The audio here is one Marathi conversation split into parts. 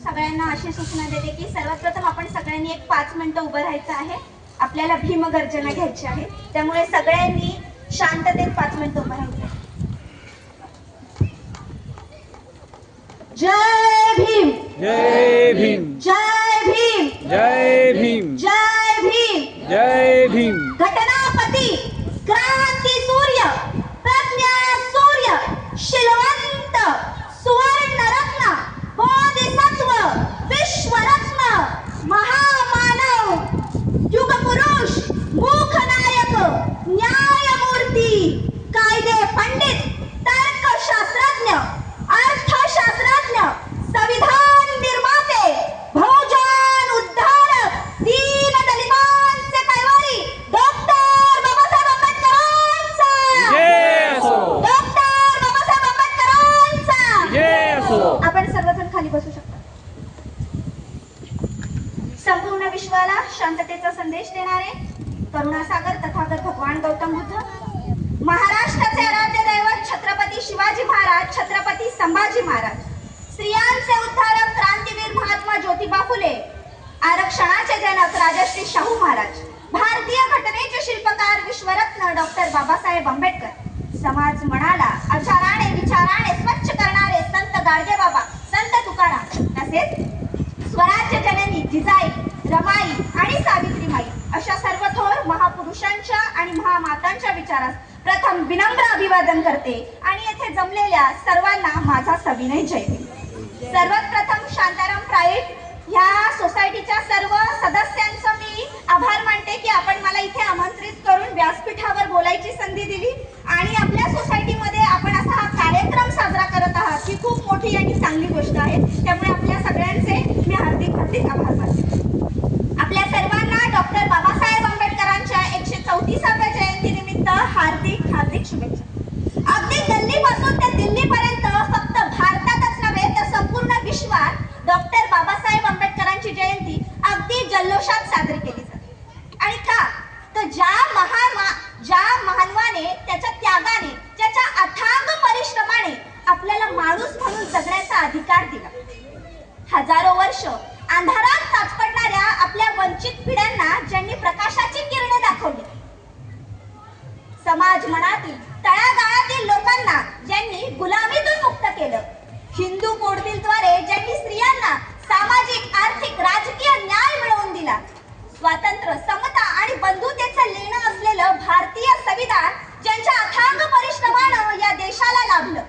सगळ्यांना अशी सूचना देते की सर्वप्रथम आपण सगळ्यांनी एक 5 मिनिटं उभं राहायचं आहे. आपल्याला भीमगर्जना घ्यायची आहे. त्यामुळे सगळ्यांनी शांततेत 5 मिनिटं उभं राहायचं. जय भीम, जय भीम, जय भीम, जय भीम, जय भीम, जय भीम. घटनापती, क्रांती सूर्य, प्रज्ञा सूर्य, शिलवंत, सुवर्णरत्न, बोधिसत्व, विश्वरत्न, महामानव, युगपुरुष, मूकनायक, न्यायमूर्ती, कायदे पंडित, तर्कशास्त्रज्ञ, अर्थशास्त्रज्ञ, संविधान निर्माते, बहुजन उद्धारक, दीन दलितांचे कैवारी डॉक्टर बाबासाहेब आंबेडकरांचा जय असो, डॉक्टर बाबासाहेब आंबेडकरांचा जय असो. आपण सर्वजण खाली बसू शकता. संपूर्ण विश्वाला शांततेचा संदेश देणारे करुणासागर तथागत भगवान गौतम बुद्ध, महाराष्ट्राचे आराध्य दैवत छत्रपती शिवाजी महाराज, छत्रपती संभाजी महाराज, स्त्रियांचे उद्धारक क्रांतीवीर महात्मा ज्योतिबा फुले, आरक्षणाचे जनक राजश्री शाहू महाराज, भारतीय घटनेचे शिल्पकार विश्वरत्न डॉक्टर बाबासाहेब आंबेडकर, समाज मनाला आचाराने विचाराने स्वच्छ करणारे संत गाडगेबाबा, संत तुकाराम, तसेच स्वराज्य जननी जिजाई, रमाई आणि सावित्रीबाई अशा सर्व थोर महापुरुषांच्या आणि महामातांच्या विचारास प्रथम विनम्र अभिवादन करते आणि येथे जमलेल्या सर्वांना माझा सविनय जय भीम. सर्वात प्रथम शांताराम प्राईड ह्या सोसायटीच्या सर्व सदस्यांचं मी आभार मानते की आपण मला इथे आमंत्रित करून व्यासपीठावर बोलायची संधी दिली आणि आपल्या सोसायटीमध्ये आपण असा हा कार्यक्रम साजरा करत आहात ही खूप मोठी आणि चांगली गोष्ट आहे. त्यामुळे आपल्या सगळ्यांचे मी हार्दिक हार्दिक आभार मानते. आपल्या सर्वांना डॉक्टर बाबासाहेब आंबेडकरांच्या 134व्या जयंतीनिमित्त हार्दिक हार्दिक शुभेच्छा. अगदी दिल्लीपासून ते दिल्लीपर्यंत फक्त भारतातच नव्हे तर संपूर्ण विश्वात डॉक्टर बाबासाहेब आंबेडकरांची जयंती अगदी जल्लोषात साजरी केली जाते. आणि का तर ज्या महानवाने त्याच्या त्यागाने त्याच्या अथांग परिश्रमाने आपल्याला माणूस म्हणून जगण्याचा अधिकार दिला. हजारो वर्ष अंधारात साचपडणाऱ्या आपल्या वंचित पिढ्यांना ज्यांनी प्रकाशाची किरणे दाखवली, समाज मनातील तळागाळातील लोकांना ज्यांनी गुलामीतून मुक्त केलं, हिंदू कोड बिलद्वारे ज्यांनी स्त्रियांना सामाजिक आर्थिक राजकीय न्याय मिळवून दिला, स्वातंत्र्य समता आणि बंधुतेचं लेणं असलेलं भारतीय संविधान ज्यांच्या अथांग परिश्रमानं या देशाला लाभलं,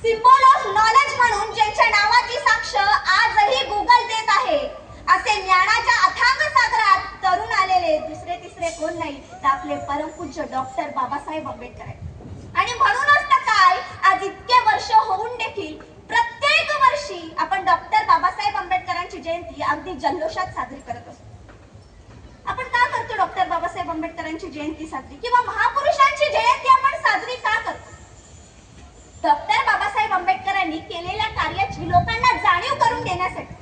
सिम्बॉल ऑफ नॉलेज म्हणून ज्यांच्या नावाची साक्ष आजही गुगल देत आहे, असे ज्ञानाच्या अथांग सागरात तरुण आलेले दुसरे तिसरे कोण नाही तर आपले परमपूज्य डॉक्टर बाबासाहेब आंबेडकर आहेत. आणि म्हणूनच तर काय आज इतके वर्ष होऊन देखील प्रत्येक वर्षी आपण डॉक्टर बाबासाहेब आंबेडकरांची जयंती अगदी जल्लोषात साजरी करत असतो. आपण का करतो डॉक्टर बाबासाहेब आंबेडकरांची जयंती साजरी किंवा महापुरुषांची जयंती आपण साजरी का करतो? डॉक्टर बाबासाहेब आंबेडकरांनी केलेल्या कार्याची लोकांना जाणीव करून देण्यासाठी,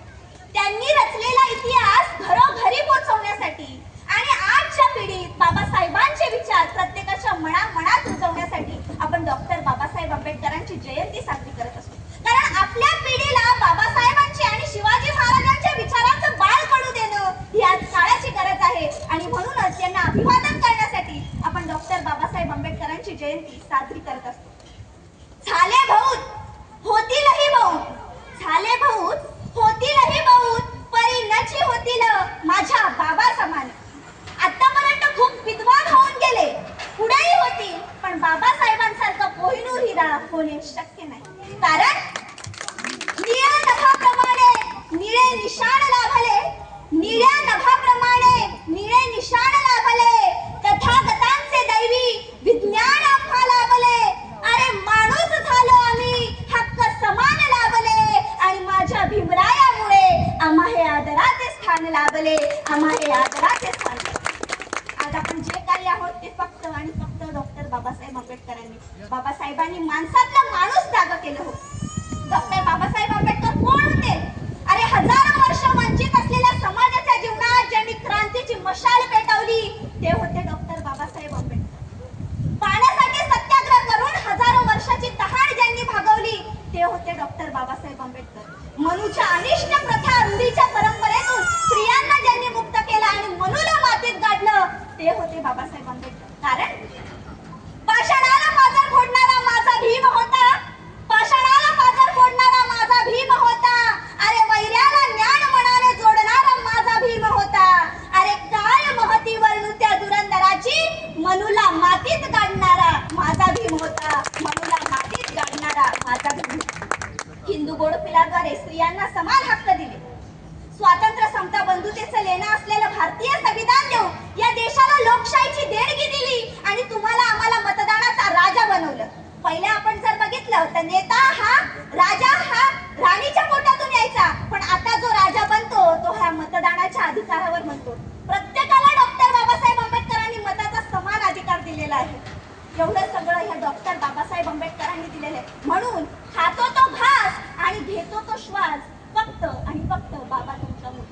त्यांनी रचलेला इतिहास घरोघरी पोहोचवण्यासाठी आणि आजच्या पिढीत बाबासाहेबांचे विचार प्रत्येकाच्या मनात रुजवण्यासाठी आपण डॉक्टर बाबासाहेब आंबेडकरांची जयंती साजरी करत असतो. कारण आपल्या पिढीला बाबासाहेबांची आणि शिवाजी महाराजांच्या विचारांचं बाळ पडू देणं ही आज काळाची गरज आहे आणि म्हणूनच त्यांना अभिवादन करण्यासाठी आपण डॉक्टर बाबासाहेब आंबेडकरांची जयंती साजरी करत असतो. झाले बहुत होतीलही बहुत, झाले बहुत होतीलही बहुत, परी नची होतील माझ्या बाबा समान. आतापर्यंत खूप विद्वान होऊन गेले, पुढेही होतील, पण बाबासाहेबांसारखं कोहिनूर हिरा होणे शक्य नाही. कारण निळ्या नभाप्रमाणे निळे निशाण लाभले, निळ्या नभाप्रमाणे निळे निशाण लाभले, तथागतांचे दैवी विज्ञान आम्हा लाभले. अरे माणूस झालो आम्ही, हक्क समान लाभले आणि माझ्या भीमरायामुळे आम्हा हे आदराचे स्थान लाभले, आम्हा हे आदराचे स्थान. आज आपण जे काही आहोत ते फक्त आणि फक्त डॉक्टर बाबासाहेब आंबेडकरांनी. बाबासाहेबांनी माणसातला माणूस जागा केलं हो. डॉक्टर बाबासाहेब आंबेडकर कोण होते? अरे हजारो वर्ष वंचित असलेल्या समाजाच्या जीवनात ज्यांनी क्रांतीची मशाल पेटवली ते होते डॉक्टर बाबासाहेब आंबेडकर. पाण्यासाठी सत्याग्रह करून हजारो वर्षाची तहान ज्यांनी भागवली ते होते डॉक्टर बाबासाहेब आंबेडकर. मनुच्या अनिष्ट स्वातंत्र्य समता बंधुतेचं लेणं असलेलं भारतीय संविधान देऊन या देशाला लोकशाहीची देणगी दिली आणि तुम्हाला आम्हाला मतदानाचा राजा बनवलं. पहिले आपण जर बघितलं तर नेता हा राजा हा राणीच्या पोटातून यायचा, पण आता जो राजा बनतो तो ह्या मतदानाच्या अधिकारावर बनतो. प्रत्येकाला डॉक्टर बाबासाहेब आंबेडकरांनी मताचा समान अधिकार दिलेला आहे. एवढं सगळं ह्या डॉक्टर बाबासाहेब आंबेडकरांनी दिलेलं आहे. म्हणून खातो तो घास आणि घेतो तो श्वास फक्त आणि फक्त बाबा तुमच्यामुळे.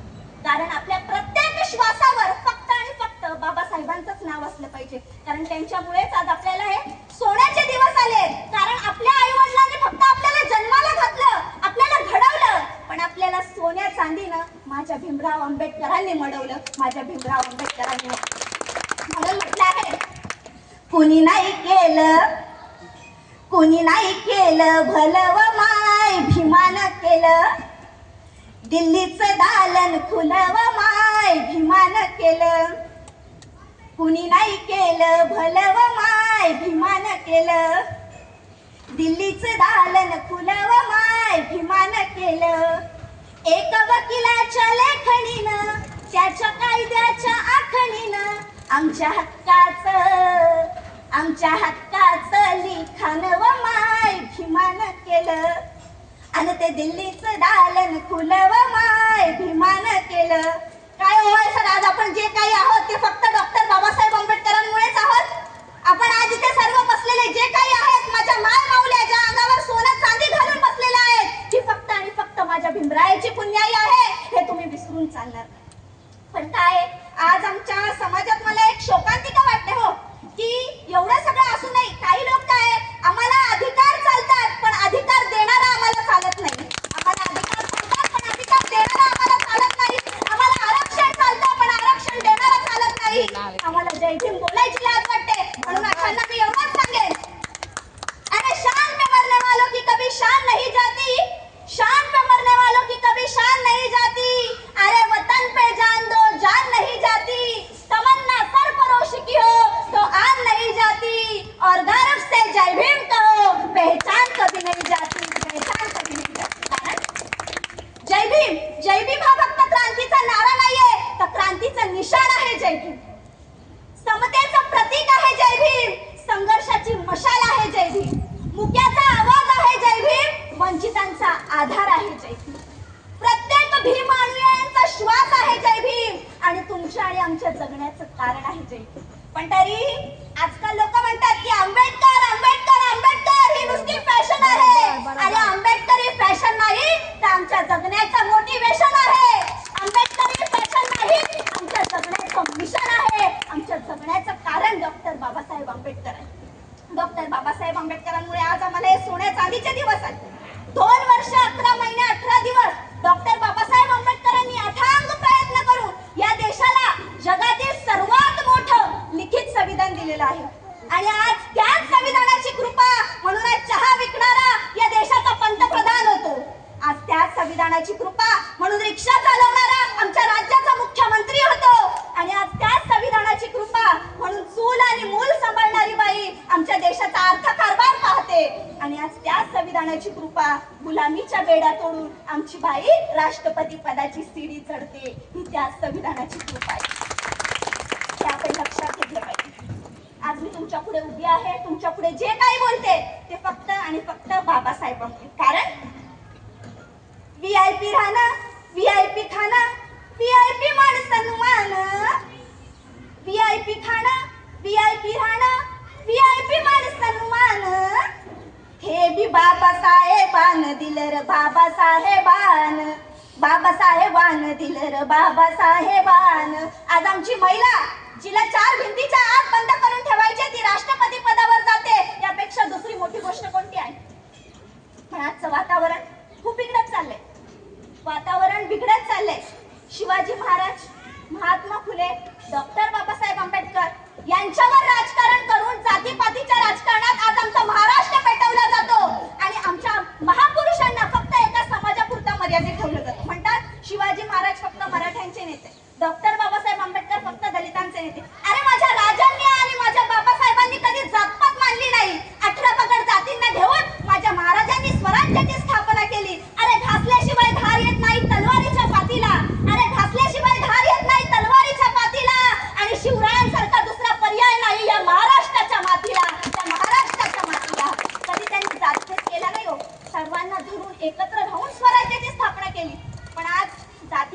कारण आपल्या प्रत्येक श्वासावर फक्त आणि फक्त बाबासाहेबांचंच नाव असलं पाहिजे. कारण त्यांच्यामुळेच आज आपल्याला हे सोन्याचे दिवस आले. कारण आपल्या आई वडिलांनी फक्त आपल्याला जन्माला घातलं, आपल्याला घडवलं, पण आपल्याला सोन्या चांदीनं माझ्या भीमराव आंबेडकरांनी मडवलं. माझ्या भीमराव आंबेडकरांनी म्हणून म्हटलं आहे, कुणी नाही केलं भलं व माय भीमान केलं. दिल्लीचं दालन खुलं व माय भीमान केलं. कुणी नाही केलं भलं व माय भीमान केलं. दिल्लीचं दालन खुलं व माय भीमान केलं. एक वकिलाच्या लेखणीनं त्याच्या कायद्याच्या आखणीनं आमच्या हक्काचं लिखाण व माय भीमान केलं. आणि ते दिल्लीचं दालन खुलं व माय भीमान केलं. काय होय सर, आज आपण जे काही आहोत ते फक्त डॉक्टर बाबासाहेब आंबेडकरांमुळेच आहोत. आपण आज इथे सर्व बसलेले जे काही आहेत, माझ्या माय माऊल्या ज्या अंगावर सोनं चांदी घालून बसलेल्या आहेत, ती फक्त आणि फक्त माझ्या भीमरायाची पुण्याई आहे, हे तुम्ही विसरून चालणार नाही. पण काय आज आमच्या समाजात मला एक शोकांतिका वाटते हो, की एवढं सगळं असूनही काही लोक काय आम्हाला अधिकार चालतात पण अधिकार देणारा आम्हाला चालत नाही. आम्हाला अधिकार चालतात पण अधिकार देणारा आम्हाला चालत नाही. आम्हाला आरक्षण चालतं पण आरक्षण देणारा चालत नाही. आम्हाला जय भीम बोलायची लाज वाटते. म्हणून अशांना मी एवढंच सांगेन, अरे शान पे मरने वालों की कभी शान नहीं जाती, शान पे मरने वालों की कभी शान नहीं जाती. अरे वतन पे जान दो जान नहीं जाती, तमन्ना सरफरोश की हो तो आन नहीं जाती. और गर्व से जय भीम कहो, पहचान कभी नहीं जाती, पहचान कभी नहीं जाती. कारण जय भीम हा फक्त क्रांतीचा नारा नाहीये, तर क्रांतीचं निशाण आहे जय भीम. समतेचं प्रतीक आहे जय भीम. संघर्षाची मशाल आहे जय भीम. मुक्याचा आवाज आहे जय भीम. वंचितांचा आधार आहे जय भीम. प्रत्येक भीम अनुयायांचा श्वास आहे जय भीम. आणि तुमच्या आणि आमच्या जगण्याचं कारण आहे जय भीम. पण तरी आजकाल लोक म्हणतात की आंबेडकर आंबेडकर आंबेडकर ही नुसती फॅशन आहे. आणि आंबेडकर ही फॅशन नाही, तर आमच्या जगण्याचं मोटिवेशन आहे. आंबेडकर ही फॅशन नाही, आमच्या जगण्याचं मिशन आहे. आमच्या जगण्याचं कारण डॉक्टर बाबासाहेब आंबेडकर आहे. डॉक्टर बाबासाहेब आंबेडकरांमुळे आज आम्हाला हे सोन्या चांदीचे दिवस आहेत. 2 वर्ष 11 महिने 18 दिवस डॉक्टर बाबासाहेब आंबेडकरांनी अथांग प्रयत्न करून या देशाला जगातील सर्वात मोठं लिखित संविधान दिलेलं आहे. आणि आज त्याच संविधानाची कृपा म्हणून आज चहा विकणारा या देशाचा पंतप्रधान होतो. आज त्याच संविधानाची कृपा म्हणून रिक्षा चालवणारा आमच्या राज्याचा मुख्यमंत्री होतो. आणि आज त्याच संविधानाची कृपा म्हणून चूल आणि मूल सांभाळणारी बाई आमच्या देशाचा अर्थकारभार पाहते. आणि आज त्याच संविधानाची कृपा गुलामीच्या बेड्या तोडून आमची बाई राष्ट्रपती पदाची सीडी चढते. ही त्याच संविधानाची कृपा आहे. ते आपण लक्षात घेतलं पाहिजे. आज मी तुमच्या पुढे उभी आहे, तुमच्या पुढे जे काही बोलते ते फक्त आणि फक्त बाबासाहेब आंबेडकर. कारण VIP राहणं, VIP खाणं, VIP मान सन्मान, VIP खाणं, VIP राहणं, VIP मान सन्मान, हे बी बाबासाहेबान दिलं र बाबासाहेबान, बाबासाहेबान दिलं र बाबासाहेबान. आज आमची महिला जिला 4 भिंतीच्या आत बंद करून ठेवायचे ती राष्ट्रपती पदावर जाते. यापेक्षा दुसरी मोठी गोष्ट कोणती आहे? पण आजचं वातावरण खूप बिघडत चाललंय. वातावरण बिघडत चाललंय. शिवाजी महाराज, महात्मा फुले, डॉक्टर बाबासाहेब आंबेडकर यांच्यावर राजकारण करून जातीपातीच्या राजकारणात आज आमचा महाराष्ट्र पेटवला जातो. आणि आमच्या महापुरुषांना फक्त एका समाजापुरता मर्यादित ठेवलं जातं. म्हणतात शिवाजी महाराज फक्त मराठ्यांचे नेते, डॉक्टर बाबासाहेब आंबेडकर फक्त दलितांचे नेते. अरे माझ्या राजांनी आणि माझ्या बाबासाहेबांनी कधी जातपात मानली नाही. 18 पगड जातींना घेऊन माझ्या महाराजांनी स्वराज्याची स्थापना केली. अरे घासल्याशिवाय धार येत नाही तलवारीच्या पातीला.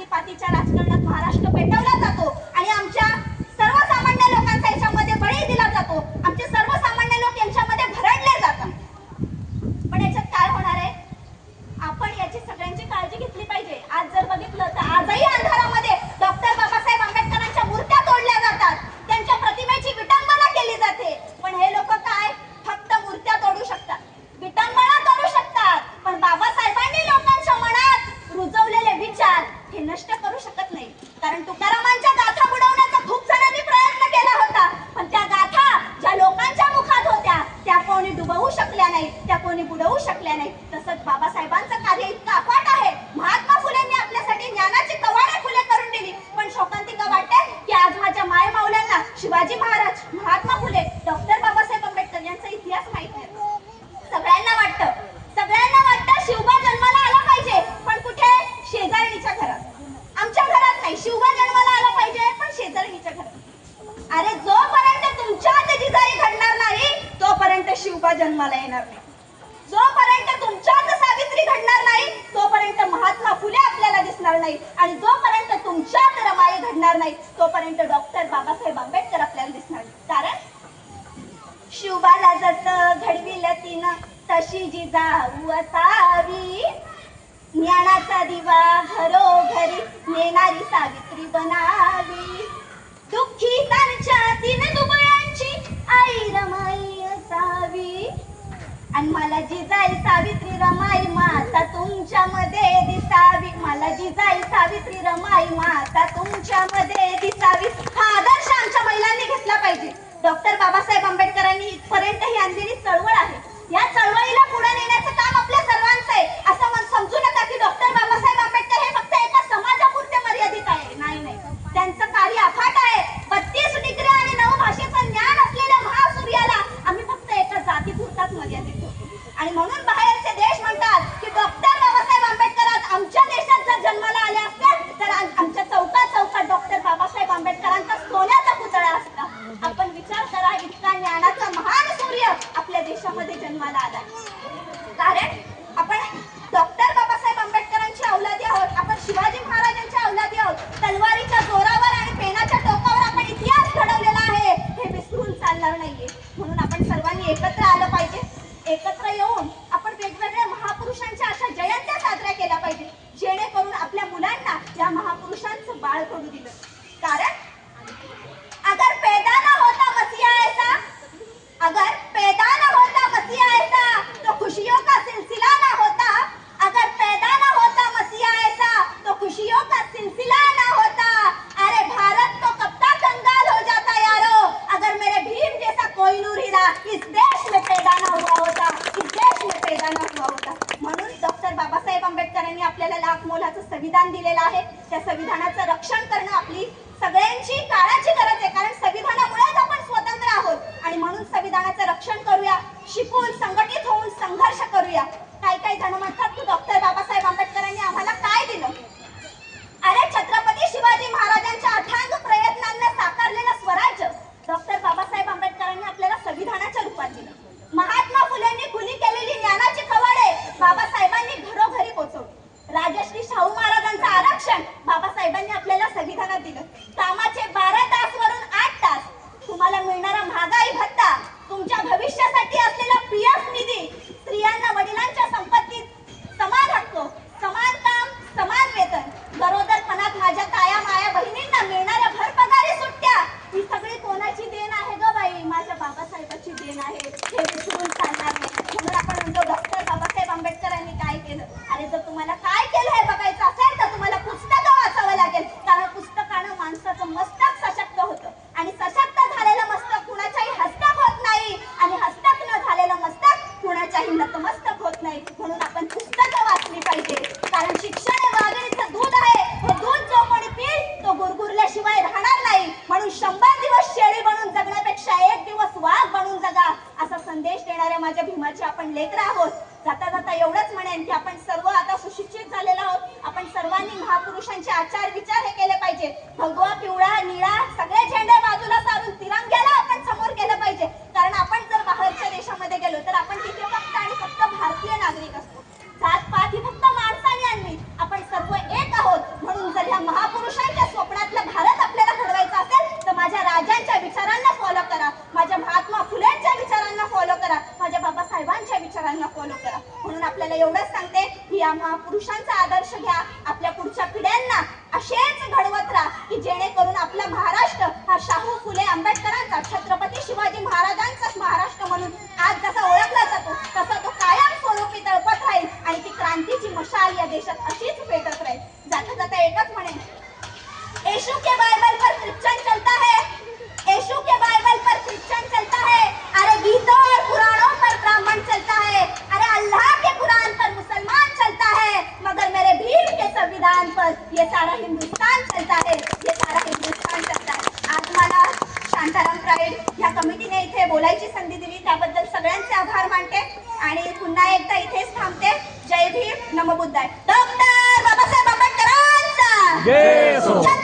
जातीपातीच्या राजकारणात महाराष्ट्र पेटवला जातो आणि आमच्या सर्वसामान्य लोकांचा याच्यामध्ये बळी दिला जातो. आमचे सर्वसामान्य लोक यांच्यामध्ये भरडले जातात. पण याच्यात काय होणार आहे? आपण याची सगळ्यांची काळजी घेतली पाहिजे. आज जर बघितलं तर आजही अंधारामध्ये डॉक्टर बाबासाहेब आंबेडकरांच्या मूर्त्या तोडल्या जातात, त्यांच्या प्रतिमेची विटंबना केली जाते. पण हे लोक काय फक्त मूर्त्या तोडू शकतात, विटंबना तोडू शकतात, पण बाबासाहेबांनी लोकांच्या मनात रुजवलेले विचार हे नष्ट करू शकत नाही. कारण तुकारामांच्या गाथा बुडवण्याचा खूप जणांनी प्रयत्न केला होता, पण त्या गाथा ज्या लोकांच्या मुखात होत्या त्या कोणी डुबवू शकल्या नाही, त्या कोणी बुडवू शकल्या नाही. तसंच बाबासाहेबांचं कार्य इतकं अफाट आहे. महात्मा फुलेंनी आपल्यासाठी ज्ञानाची कवाडे खुले करून दिली. पण शोकांतिका वाटते की आज माझ्या माय माऊल्यांना शिवाजी महाराज, महात्मा फुले, डॉक्टर बाबासाहेब आंबेडकर यांचा इतिहास माहित नाही. सगळ्यांना वाटतं शिवबा जन्माला आला पाहिजे, पण कुठे? शेजारणीच्या घरात. आमच्या घरात नाही. शिवबा जन्माला आला पाहिजे पण शेजारणीच्या घरात. अरे जोपर्यंत तुमच्यात जिजाई घडणार नाही तोपर्यंत शिवबा जन्माला येणार नाही. जोपर्यंत तुमच्यात सावित्री घडणार नाही तोपर्यंत महात्मा फुले आपल्याला दिसणार नाही. आणि जोपर्यंत तुमच्यात रमाई घडणार नाही तोपर्यंत डॉक्टर बाबासाहेब आंबेडकर आपल्याला दिसणार नाही. कारण शिवबाला जसं घडविलं तिनं तशी जिजाऊ असावी. ज्ञानाचा दिवा घरोघरी नेणारी सावित्री बनावी. दुःखी त्यांच्या तीन दुबळ्यांची आई रमाई असावी. आणि मला जिजाई सावित्री रमाई माता तुमच्यामध्ये दिसावी. मला जिजाई सावित्री रमाई माता तुमच्यामध्ये दिसावी. हा आदर्श आमच्या महिलांनी घेतला पाहिजे. डॉक्टर बाबासाहेब आंबेडकरांनी इथपर्यंत ही आणलेली चळवळ आहे. या चळवळीला पुढे नेण्याचं काम आपल्या सर्वांचं आहे. असं समजू नका की डॉक्टर बाबासाहेब आंबेडकर हे फक्त एका समाजापुरते मर्यादित आहे. नाही, त्यांचं कार्य अफाट आहे. 32 डिग्री आणि 9 भाषेचं ज्ञान असलेल्या महासूर्याला आम्ही फक्त एका जातीपुरताच मर्यादित होतो. आणि म्हणून बाहेरचे देश म्हणतात की डॉक्टर बाबासाहेब आंबेडकर आज आमच्या देशात जर जन्माला आले असते तर आमच्या चौकात डॉक्टर बाबासाहेब आंबेडकरांचा सोन्याचा पुतळा असता. आपण विचार करा, इतका ज्ञानाचा महान सूर्य आपल्या देशामध्ये जन्माला आला. कारण आपण डॉक्टर बाबासाहेब आंबेडकरांची अवलादी आहोत. आपण शिवाजी महाराजांच्या अवलादी आहोत. तलवारीच्या जोरावर आणि पेनाच्या टोकावर आपण इतिहास घडवलेला आहे, हे विसरून चालणार नाहीये. म्हणून आपण सर्वांनी एकत्र आलं पाहिजे. एकत्र येऊन आपण वेगवेगळ्या महापुरुषांच्या अशा जयंत्या साजऱ्या केल्या पाहिजे, जेणेकरून आपल्या मुलांना या महापुरुषांचं बाळ पडू दिलं. कारण अगर पैदा ना होता मसीहा ऐसा, अगर पैदा ना होता मसीहा ऐसा तो खुशियों का सिलसिला ना होता. अगर पैदा ना होता मसीहा ऐसा तो खुशियों का सिलसिला ना होता. अरे भारत तो कब तक कंगाल हो जाता यारो, अगर मेरे भीम जैसा कोई नूर हीरा इस देश में पैदा ना हुआ होता, इस देश में पैदा ना हुआ होता. म्हणून डॉक्टर बाबासाहेब आंबेडकरांनी आपल्याला लाख मोलाचं संविधान दिलेलं आहे. त्या संविधानाचं रक्षण करणं आपली सगळ्यांची काळाची गरज आहे. कारण संविधानामुळेच आपण स्वतंत्र आहोत. आणि म्हणून संविधानाचं रक्षण करूया, शिकून संघटित होऊन संघर्ष करूया. काही जण म्हणतात की डॉक्टर बाबासाहेब आंबेडकरांनी आम्हाला काय दिलं? अरे छत्रपती शिवाजी महाराजांच्या अथांग प्रयत्नांना साकारलेलं स्वराज्य डॉक्टर बाबासाहेब आंबेडकरांनी आपल्याला संविधानाच्या रूपात दिलं. महात्मा फुलेंनी खुली केलेली ज्ञानाची कवाडे बाबासाहेबांनी घरोघरी पोहोचवली. राजश्री शाहू महाराजांचं आरक्षण बाबासाहेबांनी आपल्याला संविधानात दिलं. कामाचे 12 तास वरून 8 तास, तुम्हाला मिळणारा महागाई भत्ता, तुमच्या भविष्यासाठी असलेला पीएफ निधी, स्त्रियांना वडिलांच्या संपत्तीत समान हक्क, समान काम, समान वेतन, गरोदरपणात माझ्या ताया माया बहिणींना मिळणाऱ्या भरपगारी सुट्ट्या, ही सगळी कोणाची देण आहे ग बाई? माझ्या बाबासाहेबांची देण आहे. हे विसरून चालणार नाही. म्हणून आपण म्हणतो डॉक्टर बाबासाहेब आंबेडकरांनी काय केलं. अरे जर तुम्हाला काय केलं हे बघायचं असेल तर तुम्हाला पुस्तकं वाचावं लागेल. कारण पुस्तकानं माणसाचं मस्तक सशक्त होतं आणि सशक्त झालेलं मस्तक कुणाच्याही हस्तक होत नाही आणि हस्तक न झालेलं मस्तक कुणाच्याही नतमस्तक होत नाही. म्हणून आपण पुस्तकं वाचली पाहिजे. कारण शिक्षण हे वाघिणीचं दूध आहे. हे दूध जो कोणी पिईल तो गुरगुरल्याशिवाय राहणार नाही. म्हणून 100 दिवस शेळी बनून जगण्यापेक्षा 1 दिवस वाघ बनून जगा, असा संदेश देणाऱ्या माझ्या भीमाचे आपण लेकरं आहोत. जाता जाता एवढंच म्हणेन की आपण सर्व आता सुशिक्षित झालेलो आहोत. आपण सर्वांनी महापुरुषांचे आचार विचार हे केले पाहिजे. भगवा, पिवळा, निळा सगळे झेंडे बाजूला सारून तिरंग्याला आपण समोर केलं पाहिजे. कारण आपण जर बाहेरच्या देशामध्ये गेलो तर आपण तिथे फक्त आणि फक्त भारतीय नागरिक असतो. जात पात ही फक्त माणसाने आणली. आपण सर्व एक आहोत. म्हणून जर ह्या पर ये सारा हिंदुस्तान चलता है, ये सारा हिंदुस्तान चलता है. आज मला शांताराम प्राईड या कमिटीने इथे बोलायची संधी दिली त्याबद्दल सगळ्यांचे आभार मानते आणि पुन्हा एकदा इथेच थांबते. जय भीम, नमो बुद्धाय. डॉक्टर बाबासाहेब आंबेडकरांचा जय असो.